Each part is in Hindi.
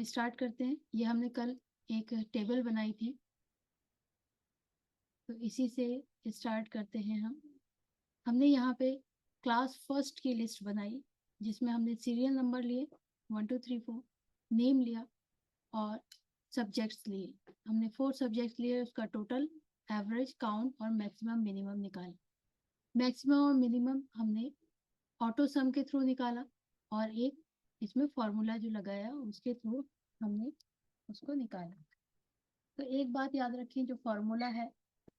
स्टार्ट करते हैं। ये हमने कल एक टेबल बनाई थी, तो इसी से स्टार्ट करते हैं हम। हमने यहाँ पे क्लास फर्स्ट की लिस्ट बनाई, जिसमें हमने सीरियल नंबर लिए 1 2 3 4, नेम लिया और सब्जेक्ट्स लिए। हमने 4 सब्जेक्ट्स लिए, उसका टोटल, एवरेज, काउंट और मैक्सिमम मिनिमम निकाला। मैक्सिमम और मिनिमम हमने ऑटो सम के थ्रू निकाला, और एक इसमें फॉर्मूला जो लगाया उसके थ्रू हमने उसको निकाला। तो एक बात याद रखें, जो फॉर्मूला है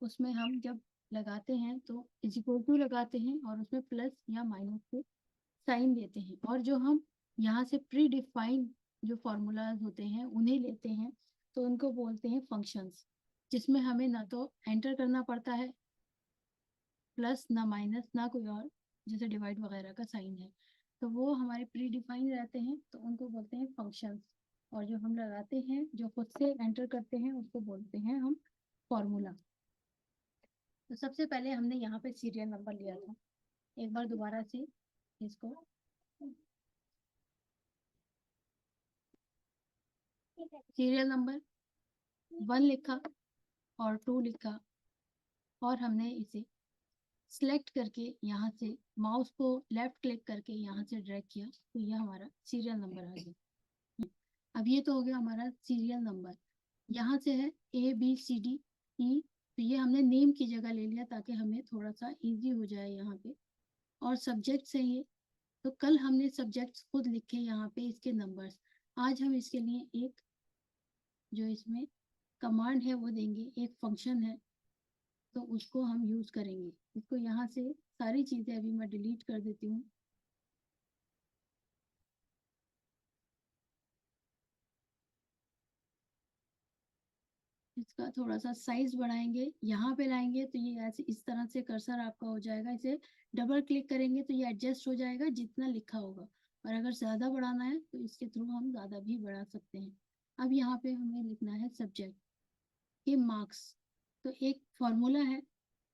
उसमें हम जब लगाते हैं तो इज इक्वल टू लगाते हैं और उसमें प्लस या माइनस के साइन देते हैं। और जो हम यहाँ से प्री डिफाइंड जो फॉर्मूलाज होते हैं उन्हें लेते हैं, तो उनको बोलते हैं फंक्शंस, जिसमें हमें ना तो एंटर करना पड़ता है प्लस, ना माइनस, ना कोई और जैसे डिवाइड वगैरह का साइन है, तो वो हमारे प्री डिफाइंड रहते हैं, तो उनको बोलते हैं फंक्शंस। और जो हम लगाते हैं, जो खुद से एंटर करते हैं, उसको बोलते हैं हम फॉर्मूला। तो सबसे पहले हमने यहाँ पे सीरियल नंबर लिया था। एक बार दोबारा से इसको, सीरियल नंबर 1 लिखा और 2 लिखा, और हमने इसे सिलेक्ट करके यहाँ से माउस को लेफ्ट क्लिक करके यहाँ से ड्रैग किया, तो ये हमारा सीरियल नंबर आ गया। अब ये तो हो गया हमारा सीरियल नंबर। यहाँ से है ABCDE, तो ये हमने नेम की जगह ले लिया ताकि हमें थोड़ा सा इजी हो जाए यहाँ पे। और सब्जेक्ट है ये, तो कल हमने सब्जेक्ट्स खुद लिखे यहाँ पे इसके नंबर्स। आज हम इसके लिए एक जो इसमें कमांड है वो देंगे, एक फंक्शन है, तो उसको हम यूज करेंगे। इसको यहाँ से सारी चीजें अभी मैं डिलीट कर देती हूँ। इसका थोड़ा सा साइज बढ़ाएंगे, यहाँ पे लाएंगे तो ये ऐसे इस तरह से कर्सर आपका हो जाएगा। इसे डबल क्लिक करेंगे तो ये एडजस्ट हो जाएगा जितना लिखा होगा, और अगर ज्यादा बढ़ाना है तो इसके थ्रू हम ज्यादा भी बढ़ा सकते हैं। अब यहाँ पे हमें लिखना है सब्जेक्ट के मार्क्स। तो एक फॉर्मूला है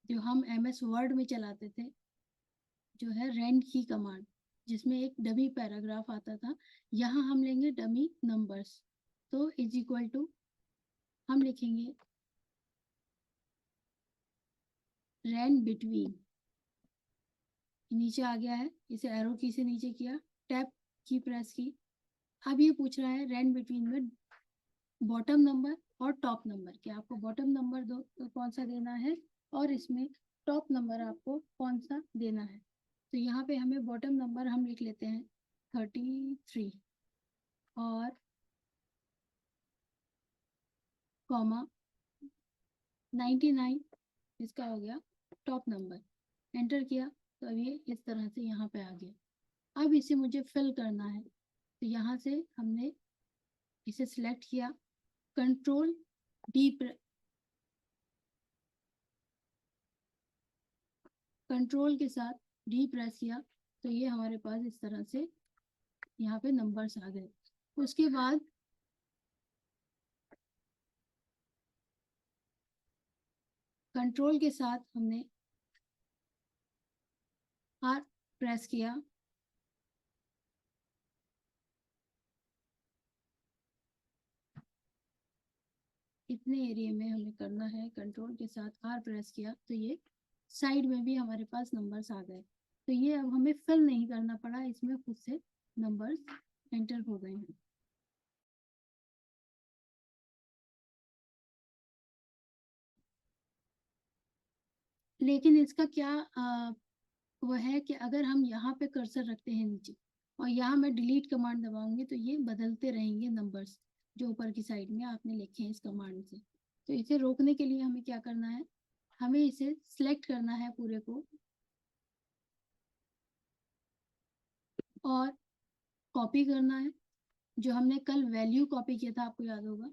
जो हम MS वर्ड में चलाते थे, जो है रेंड की कमांड, जिसमें एक डमी पैराग्राफ आता था। यहाँ हम लेंगे डमी नंबर्स, तो इज इक्वल टू हम लिखेंगे रेंड बिटवीन, नीचे आ गया है, इसे एरो की से नीचे किया, टैप की प्रेस की। अब ये पूछ रहा है रेंड बिटवीन में बॉटम नंबर और टॉप नंबर, कि आपको बॉटम नंबर दो तो कौन सा देना है, और इसमें टॉप नंबर आपको कौन सा देना है। तो यहाँ पे हमें बॉटम नंबर हम लिख लेते हैं 33, और कॉमा 99 इसका हो गया टॉप नंबर। एंटर किया तो अब ये इस तरह से यहाँ पे आ गया। अब इसे मुझे फिल करना है, तो यहाँ से हमने इसे सिलेक्ट किया, कंट्रोल डी कंट्रोल के साथ डी प्रेस किया, तो ये हमारे पास इस तरह से यहाँ पे नंबर्स आ गए। उसके बाद कंट्रोल के साथ हमने R प्रेस किया, इतने एरिया में हमें करना है। कंट्रोल के साथ R प्रेस किया तो ये साइड में भी हमारे पास नंबर्स आ गए। तो ये अब हमें फिल नहीं करना पड़ा, इसमें खुद से नंबर्स एंटर हो गए हैं। लेकिन इसका क्या वो है कि अगर हम यहाँ पे कर्सर रखते हैं नीचे, और यहाँ मैं डिलीट कमांड दबाऊंगी, तो ये बदलते रहेंगे नंबर्स जो ऊपर की साइड में आपने लिखे हैं इस कमांड से। तो इसे रोकने के लिए हमें क्या करना है, हमें इसे सिलेक्ट करना है पूरे को, और कॉपी करना है। जो हमने कल वैल्यू कॉपी किया था, आपको याद होगा,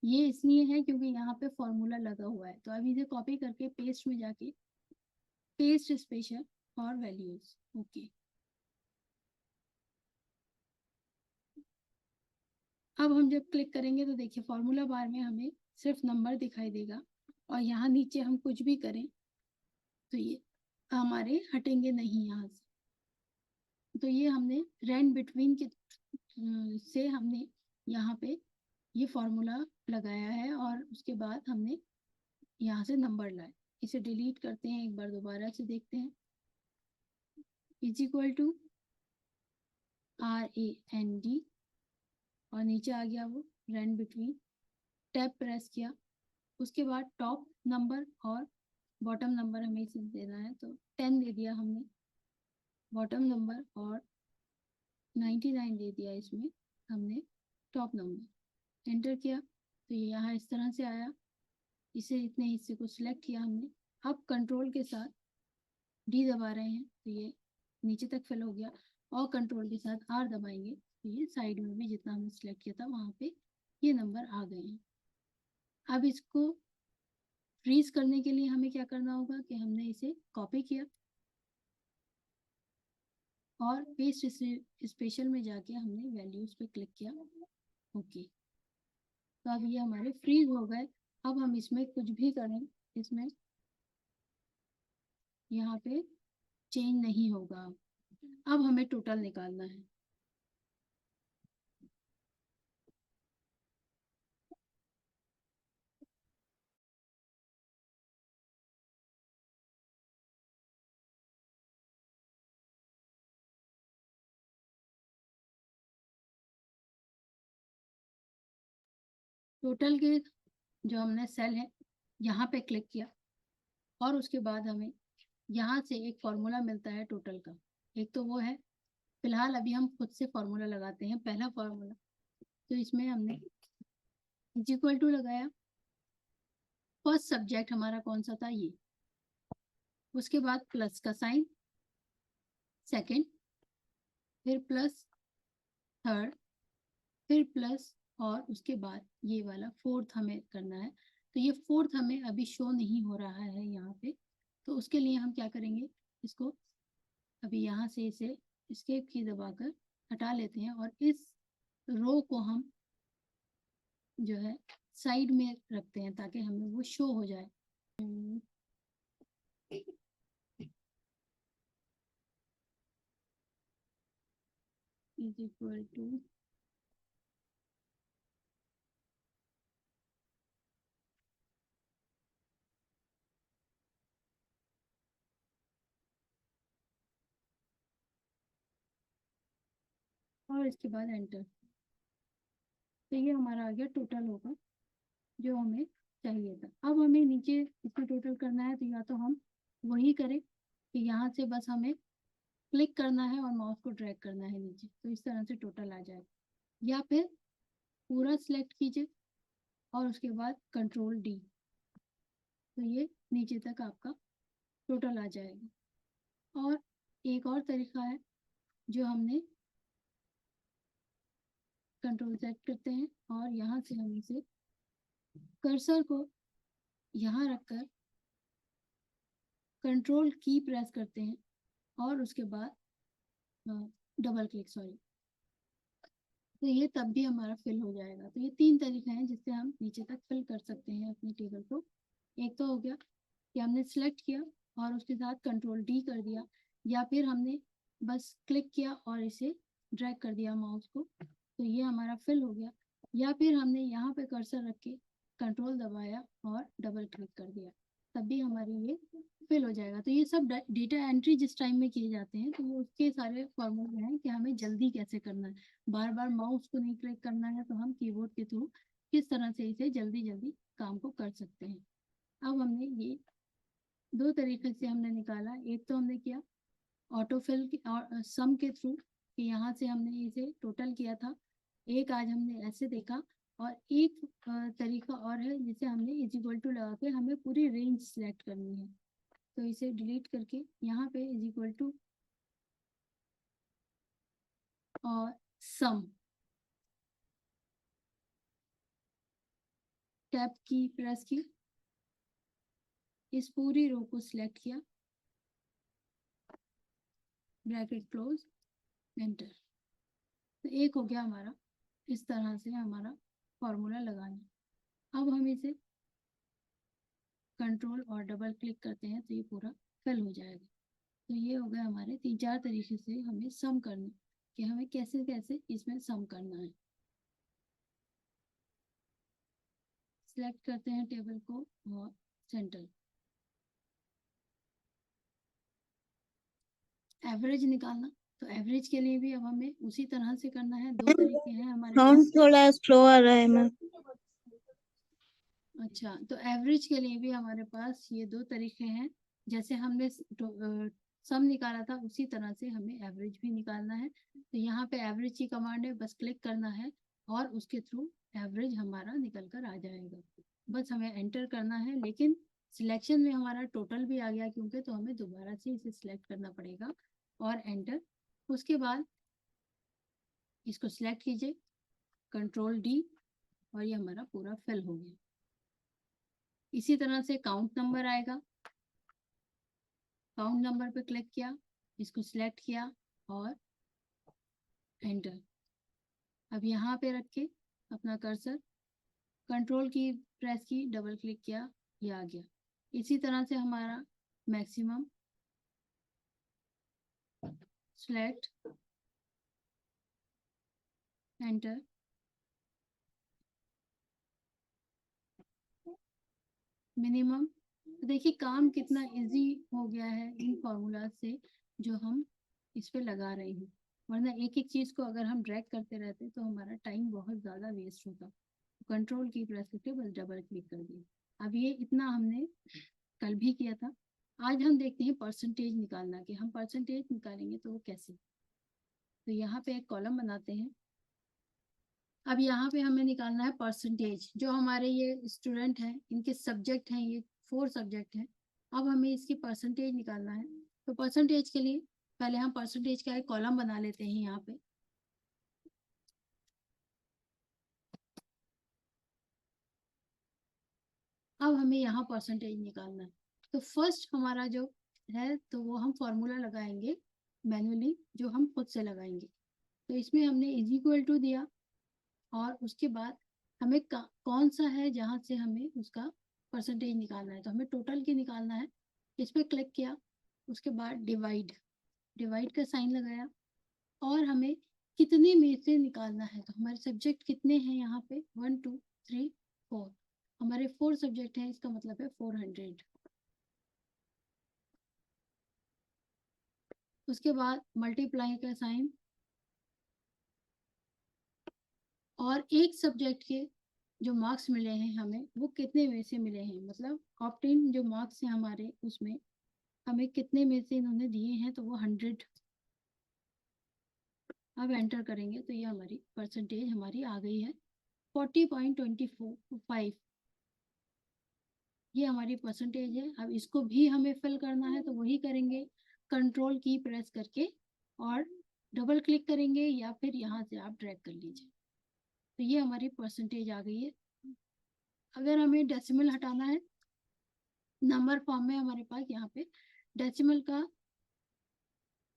ये इसलिए है क्योंकि यहाँ पे फॉर्मूला लगा हुआ है। तो अभी इसे कॉपी करके पेस्ट में जाके पेस्ट स्पेशल और वैल्यूज, ओके। अब हम जब क्लिक करेंगे तो देखिए फॉर्मूला बार में हमें सिर्फ नंबर दिखाई देगा, और यहाँ नीचे हम कुछ भी करें तो ये हमारे हटेंगे नहीं यहाँ से। तो ये हमने रेंड बिटवीन के से हमने यहाँ पे ये फॉर्मूला लगाया है और उसके बाद हमने यहाँ से नंबर लाए। इसे डिलीट करते हैं, एक बार दोबारा से देखते हैं। इज इक्वल टू RAND और नीचे आ गया वो रैंड बिटवीन, टैब प्रेस किया, उसके बाद टॉप नंबर और बॉटम नंबर हमें इसे देना है, तो 10 दे दिया हमने बॉटम नंबर और 99 दे दिया इसमें हमने टॉप नंबर। एंटर किया तो ये यहाँ इस तरह से आया। इसे इतने हिस्से को सिलेक्ट किया हमने। अब कंट्रोल के साथ डी दबा रहे हैं तो ये नीचे तक फिल हो गया, और कंट्रोल के साथ आर दबाएंगे तो ये साइड में भी जितना हमने सिलेक्ट किया था वहाँ पे ये नंबर आ गए हैं। अब इसको फ्रीज करने के लिए हमें क्या करना होगा कि हमने इसे कॉपी किया और पेस्ट स्पेशल में जाके हमने वैल्यूज पे क्लिक किया, ओके। तो अब ये हमारे फ्रीज हो गए। अब हम इसमें कुछ भी करें, इसमें यहाँ पे चेंज नहीं होगा। अब हमें टोटल निकालना है। टोटल के जो हमने सेल है यहाँ पे क्लिक किया और उसके बाद हमें यहाँ से एक फॉर्मूला मिलता है टोटल का। एक तो वो है, फिलहाल अभी हम खुद से फॉर्मूला लगाते हैं। पहला फॉर्मूला तो इसमें हमने इज इक्वल टू लगाया, फर्स्ट सब्जेक्ट हमारा कौन सा था ये, उसके बाद प्लस का साइन, सेकंड, फिर प्लस थर्ड, फिर प्लस, और उसके बाद ये वाला फोर्थ हमें करना है। तो ये फोर्थ हमें अभी शो नहीं हो रहा है यहाँ पे, तो उसके लिए हम क्या करेंगे, इसको अभी यहाँ से इसे एस्केप की दबाकर हटा लेते हैं और इस रो को हम जो है साइड में रखते हैं ताकि हमें वो शो हो जाए। इज इक्वल टू और इसके बाद एंटर। तो ये हमारा आ गया टोटल होगा जो हमें चाहिए था। अब हमें नीचे इसको टोटल करना है, तो या तो हम वही करें कि यहाँ से बस हमें क्लिक करना है और माउस को ड्रैग करना है नीचे, तो इस तरह से टोटल आ जाए, या फिर पूरा सिलेक्ट कीजिए और उसके बाद कंट्रोल डी, तो ये नीचे तक आपका टोटल आ जाएगा। और एक और तरीका है जो हमने कंट्रोल सेट करते हैं और यहाँ से हम इसे कर्सर को यहाँ रखकर कंट्रोल की प्रेस करते हैं और उसके बाद डबल क्लिक, सॉरी, तो ये तब भी हमारा फिल हो जाएगा। तो ये 3 तरीके हैं जिससे हम नीचे तक फिल कर सकते हैं अपनी टेबल को। एक तो हो गया कि हमने सिलेक्ट किया और उसके साथ कंट्रोल डी कर दिया, या फिर हमने बस क्लिक किया और इसे ड्रैग कर दिया माउस को, तो ये हमारा फिल हो गया। या फिर हमने यहाँ पे कर्सर रख के कंट्रोल दबाया और डबल क्लिक कर दिया, तब भी हमारी ये फिल हो जाएगा। तो ये सब डेटा एंट्री जिस टाइम में किए जाते हैं तो वो उसके सारे फॉर्मूले हैं कि हमें जल्दी कैसे करना है, बार बार माउस को नहीं क्लिक करना है, तो हम कीबोर्ड के थ्रू किस तरह से इसे जल्दी जल्दी काम को कर सकते हैं। अब हमने ये 2 तरीके से हमने निकाला। एक तो हमने किया ऑटोफिल और सम के थ्रू कि यहाँ से हमने इसे टोटल किया था। एक आज हमने ऐसे देखा, और एक तरीका और है जिसे हमने इज इक्वल टू लगा के हमें पूरी रेंज सिलेक्ट करनी है। तो इसे डिलीट करके यहाँ पे इज इक्वल टू और सम, टैब की प्रेस की, इस पूरी रो को सिलेक्ट किया, ब्रैकेट क्लोज, एंटर। तो एक हो गया हमारा, इस तरह से हमारा फॉर्मूला लगाना। अब हम इसे कंट्रोल और डबल क्लिक करते हैं तो ये पूरा फिल हो जाएगा। तो ये हो गए हमारे 3-4 तरीके से हमें सम करना, कि हमें कैसे कैसे इसमें सम करना है। सिलेक्ट करते हैं टेबल को और सेंटर। एवरेज निकालना, तो एवरेज के लिए भी अब हमें उसी तरह से करना है। दो तरीके हैं हमारे साउंड पास। थोड़ा स्लो आ रहा है मैम। अच्छा, तो एवरेज के लिए भी हमारे पास ये दो तरीके हैं। जैसे हमने सम निकाला था उसी तरह से हमें एवरेज भी निकालना है। तो यहाँ पे एवरेज की कमांड है, बस क्लिक करना है और उसके थ्रू एवरेज हमारा निकल कर आ जाएगा। बस हमें एंटर करना है, लेकिन सिलेक्शन में हमारा टोटल भी आ गया क्योंकि, तो हमें दोबारा से इसे सिलेक्ट करना पड़ेगा और एंटर। उसके बाद इसको सिलेक्ट कीजिए, कंट्रोल डी, और ये हमारा पूरा फिल हो गया। इसी तरह से काउंट नंबर आएगा। काउंट नंबर पे क्लिक किया, इसको सिलेक्ट किया और एंटर। अब यहाँ पे रख के अपना कर्सर, कंट्रोल की प्रेस की, डबल क्लिक किया, ये आ गया। इसी तरह से हमारा मैक्सिमम, सिलेक्ट, एंटर। मिनिमम, तो देखिए काम कितना इजी हो गया है इन फॉर्मूला से जो हम इस पे लगा रहे हैं। वरना एक एक चीज को अगर हम ड्रैग करते रहते तो हमारा टाइम बहुत ज्यादा वेस्ट होता। कंट्रोल की प्रेस करके बस डबल क्लिक कर दिया। अब ये इतना हमने कल भी किया था। आज हम देखते हैं परसेंटेज निकालना, कि हम परसेंटेज निकालेंगे तो वो कैसे। तो यहाँ पे एक कॉलम बनाते हैं। अब यहाँ पे हमें निकालना है परसेंटेज। जो हमारे ये स्टूडेंट हैं, इनके सब्जेक्ट हैं, ये 4 सब्जेक्ट हैं। अब हमें इसकी परसेंटेज निकालना है। तो परसेंटेज के लिए पहले हम परसेंटेज का एक कॉलम बना लेते हैं यहाँ पे। अब हमें यहाँ परसेंटेज निकालना है। तो फर्स्ट हमारा जो है, तो वो हम फॉर्मूला लगाएंगे मैन्युअली, जो हम खुद से लगाएंगे। तो इसमें हमने इज इक्वल टू दिया, और उसके बाद हमें कौन सा है जहाँ से हमें उसका परसेंटेज निकालना है, तो हमें टोटल की निकालना है। इस पर क्लिक किया, उसके बाद डिवाइड, डिवाइड का साइन लगाया, और हमें कितने में से निकालना है। तो हमारे सब्जेक्ट कितने हैं यहाँ पे, 1 2 3 4, हमारे 4 सब्जेक्ट हैं, इसका मतलब है 400। उसके बाद मल्टीप्लाई का साइन, और एक सब्जेक्ट के जो मार्क्स मिले हैं हमें, वो कितने में से मिले हैं, मतलब ऑप्टेन जो मार्क्स हैं हमारे, उसमें हमें कितने में से इन्होंने दिए हैं, तो वो 100। अब एंटर करेंगे तो ये हमारी परसेंटेज हमारी आ गई है 40.25। ये हमारी परसेंटेज है। अब इसको भी हमें फिल करना है, तो वही करेंगे, कंट्रोल की प्रेस करके और डबल क्लिक करेंगे, या फिर यहाँ से आप ड्रैग कर लीजिए। तो ये हमारी परसेंटेज आ गई है। अगर हमें डेसिमल हटाना है, नंबर फॉर्म में हमारे पास यहाँ पे डेसिमल का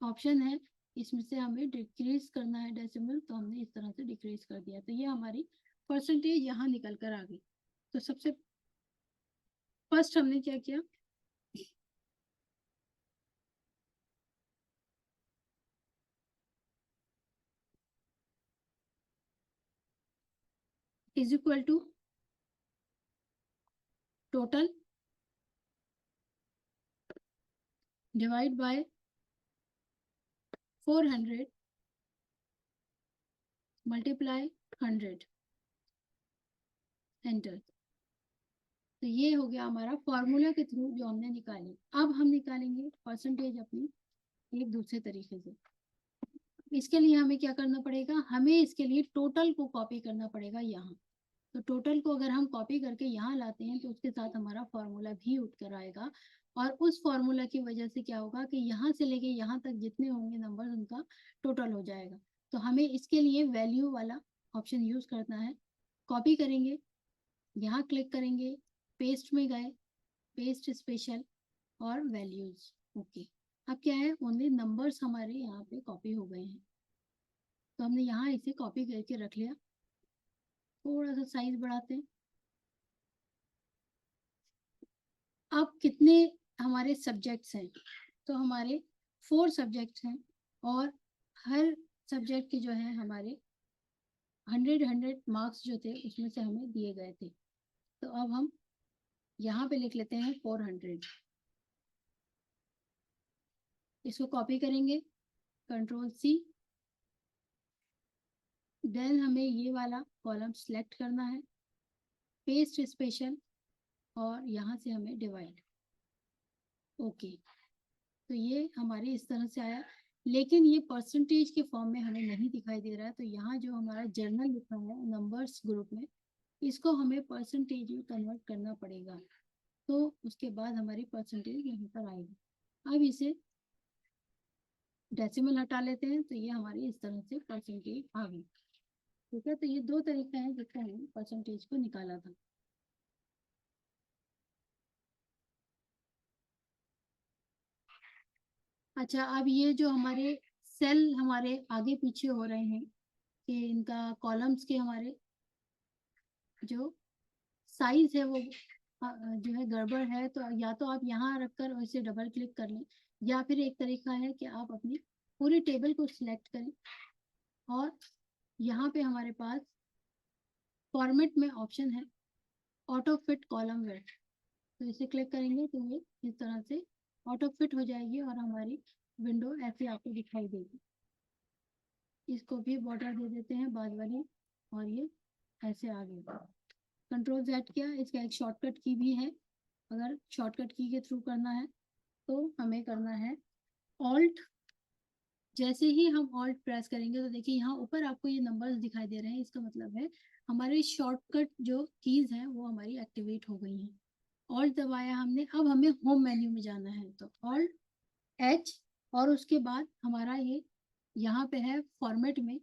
ऑप्शन है, इसमें से हमें डिक्रीज करना है डेसिमल, तो हमने इस तरह से डिक्रीज कर दिया। तो ये हमारी परसेंटेज यहाँ निकल कर आ गई। तो सबसे फर्स्ट हमने क्या किया, is equal to total divide by 400 multiply 100, enter. तो ये हो गया हमारा फॉर्मूला के थ्रू जो हमने निकाली। अब हम निकालेंगे परसेंटेज अपनी एक दूसरे तरीके से। इसके लिए हमें क्या करना पड़ेगा, हमें इसके लिए टोटल को कॉपी करना पड़ेगा यहाँ। तो टोटल को अगर हम कॉपी करके यहाँ लाते हैं, तो उसके साथ हमारा फॉर्मूला भी उठ कर आएगा। और उस फॉर्मूला की वजह से क्या होगा कि यहाँ से लेके यहाँ तक जितने होंगे नंबर, उनका टोटल हो जाएगा। तो हमें इसके लिए वैल्यू वाला ऑप्शन यूज करना है। कॉपी करेंगे, यहाँ क्लिक करेंगे, पेस्ट में गए, पेस्ट स्पेशल और वैल्यूज, ओके। अब क्या है, ओनली नंबर्स हमारे यहाँ पे कॉपी हो गए हैं। तो हमने यहाँ इसे कॉपी करके रख लिया। थोड़ा सा साइज बढ़ाते हैं। अब कितने हमारे सब्जेक्ट्स हैं, तो हमारे 4 सब्जेक्ट्स हैं, और हर सब्जेक्ट के जो है हमारे 100 मार्क्स जो थे उसमें से हमें दिए गए थे। तो अब हम यहाँ पे लिख लेते हैं 400। इसको कॉपी करेंगे, कंट्रोल C, देन हमें ये वाला कॉलम सिलेक्ट करना है, पेस्ट स्पेशल, और यहाँ से हमें डिवाइड। ओके, तो ये हमारे इस तरह से आया, लेकिन ये परसेंटेज के फॉर्म में हमें नहीं दिखाई दे रहा है। तो यहाँ जो हमारा जर्नल लिखा है नंबर्स ग्रुप में, इसको हमें परसेंटेज में कन्वर्ट करना पड़ेगा, तो उसके बाद हमारी परसेंटेज यहाँ पर आएगी। अब इसे डेसिमल हटा लेते हैं, तो ये हमारी इस तरह से परसेंटेज आ गई। ठीक है, तो ये दो तरीका है जिससे हमने परसेंटेज को निकाला था। अच्छा, अब ये जो हमारे सेल हमारे आगे पीछे हो रहे हैं कि इनका कॉलम्स के हमारे जो साइज है वो जो है गड़बड़ है, तो या तो आप यहाँ रखकर इसे डबल क्लिक कर लें, या फिर एक तरीका है कि आप अपनी पूरी टेबल को सिलेक्ट करें और यहाँ पे हमारे पास फॉर्मेट में ऑप्शन है ऑटो फिट कॉलम वेट, तो इसे क्लिक करेंगे तो ये इस तरह से ऑटो फिट हो जाएगी और हमारी विंडो ऐसे आपको दिखाई देगी। इसको भी बॉर्डर दे देते हैं बाद वाली, और ये ऐसे आ गया। कंट्रोल Z किया, इसका एक शॉर्टकट की भी है, अगर शॉर्टकट की के थ्रू करना है तो हमें करना है ऑल्ट। जैसे ही हम ऑल्ट प्रेस करेंगे तो देखिए यहाँ ऊपर आपको ये नंबर्स दिखाई दे रहे हैं, इसका मतलब है हमारे शॉर्टकट जो कीज हैं वो हमारी एक्टिवेट हो गई हैं। ऑल्ट दबाया हमने, अब हमें होम मेन्यू में जाना है, तो ऑल्ट H, और उसके बाद हमारा ये यहाँ पे है फॉर्मेट में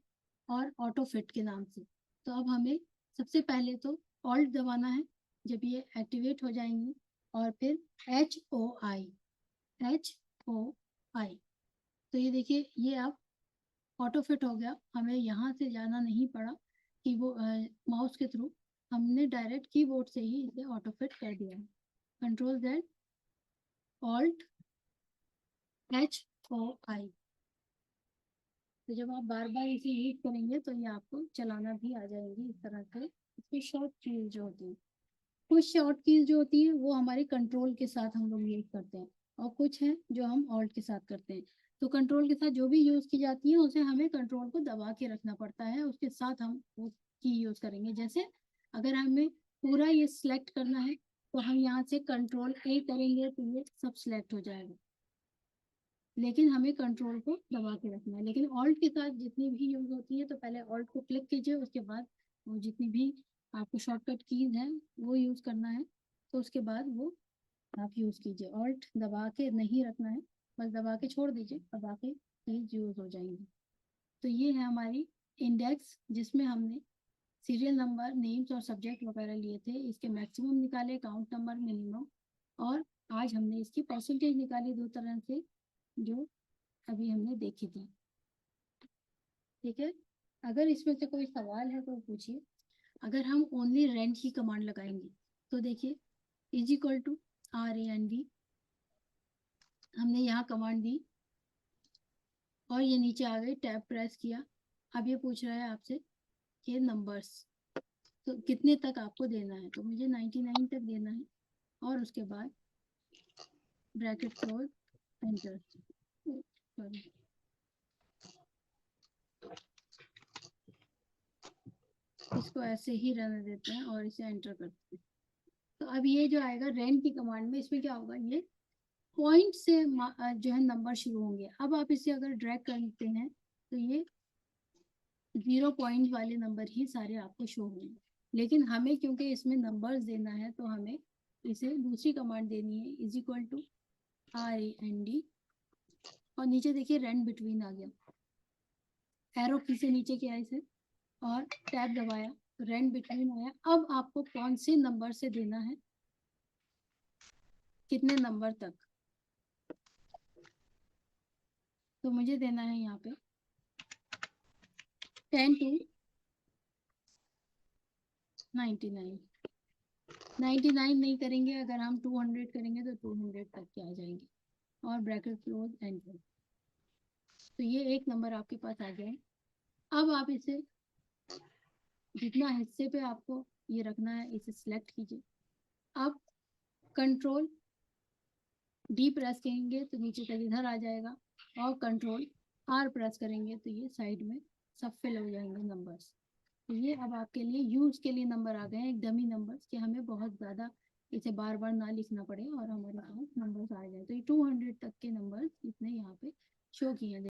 और ऑटो फिट के नाम से। तो अब हमें सबसे पहले तो ऑल्ट दबाना है जब ये एक्टिवेट हो जाएंगी, और फिर HOI, HOI। तो ये देखिए ये अब ऑटो फिट हो गया, हमें यहाँ से जाना नहीं पड़ा कि वो माउस के थ्रू, हमने डायरेक्ट कीबोर्ड से ही इसे ऑटो फिट कर दिया है। Control Z, alt HOI। तो जब आप बार बार इसे यूज करेंगे तो ये आपको चलाना भी आ जाएंगी इस तरह से। इसकी शॉर्ट कीज जो होती है, कुछ शॉर्ट कीज जो होती है वो हमारे कंट्रोल के साथ हम लोग यूज करते हैं, और कुछ है जो हम ऑल्ट के साथ करते हैं। तो कंट्रोल के साथ जो भी यूज की जाती है उसे हमें कंट्रोल को दबा के रखना पड़ता है, उसके साथ हम वो की यूज करेंगे। जैसे अगर हमें पूरा ये सिलेक्ट करना है तो हम यहाँ से कंट्रोल A करेंगे तो ये सब सिलेक्ट हो जाएगा, लेकिन हमें कंट्रोल को दबा के रखना है। लेकिन ऑल्ट के साथ जितनी भी यूज होती है तो पहले ऑल्ट को क्लिक कीजिए, उसके बाद वो जितनी भी आपको शॉर्टकट कीज है वो यूज करना है, तो उसके बाद वो आप यूज कीजिए। ऑल्ट दबा के नहीं रखना है, बस दबा के छोड़ दीजिए, दबा के कीज यूज हो जाएंगी। तो ये है हमारी इंडेक्स जिसमें हमने सीरियल नंबर, नेम्स और सब्जेक्ट वगैरह लिए थे, इसके मैक्सिमम निकाले, काउंट नंबर, मिनिमम, और आज हमने इसकी परसेंटेज निकाली दो तरह से जो अभी हमने देखी थी। ठीक है, अगर इसमें से कोई सवाल है तो पूछिए। अगर हम ओनली रेंट की कमांड लगाएंगे तो देखिए इज इक्वल टू RAND, हमने यहाँ कमांड दी और ये नीचे आ गए, टैब प्रेस किया। अब ये पूछ रहा है आपसे कि नंबर्स तो कितने तक आपको देना है, तो मुझे 99 तक देना है, और उसके बाद ब्रैकेट क्लोज, एंटर। सॉरी, इसको ऐसे ही रहने देते हैं और इसे एंटर करते हैं। तो अब ये जो आएगा रेंट की कमांड में, इसमें क्या होगा, ये पॉइंट से जो है नंबर शुरू होंगे। अब आप इसे अगर ड्रैग करते हैं तो ये 0 पॉइंट वाले नंबर ही सारे आपको शो होंगे, लेकिन हमें क्योंकि इसमें नंबर्स देना है तो हमें इसे दूसरी कमांड देनी है, इज इक्वल टू RAND, और नीचे देखिए रेंड बिटवीन आ गया, एरो की से नीचे किया इसे और टैब दबाया, रेंड बिटवीन आया। अब आपको कौन से नंबर से देना है, कितने नंबर तक, तो मुझे देना है यहाँ पे 10 to 99। 99 नहीं करेंगे, अगर हम 200 करेंगे तो 200 तक के आ जाएंगे, और ब्रैकेट क्लोज, एंटर। तो ये एक नंबर आपके पास आ गया है। अब आप इसे जितना हिस्से पे आपको ये रखना है इसे सिलेक्ट कीजिए, अब कंट्रोल डी प्रेस करेंगे तो नीचे तक इधर आ जाएगा, और कंट्रोल आर प्रेस करेंगे तो ये साइड में सब फिल हो जाएंगे नंबर्स। तो ये अब आपके लिए यूज के लिए नंबर आ गए हैं, एक डमी नंबर्स, कि हमें बहुत ज़्यादा इसे बार बार ना लिखना पड़े और हमारे पास नंबर्स आ जाए। तो ये 200 तक के नंबर्स इसने यहाँ पे शो किए हैं।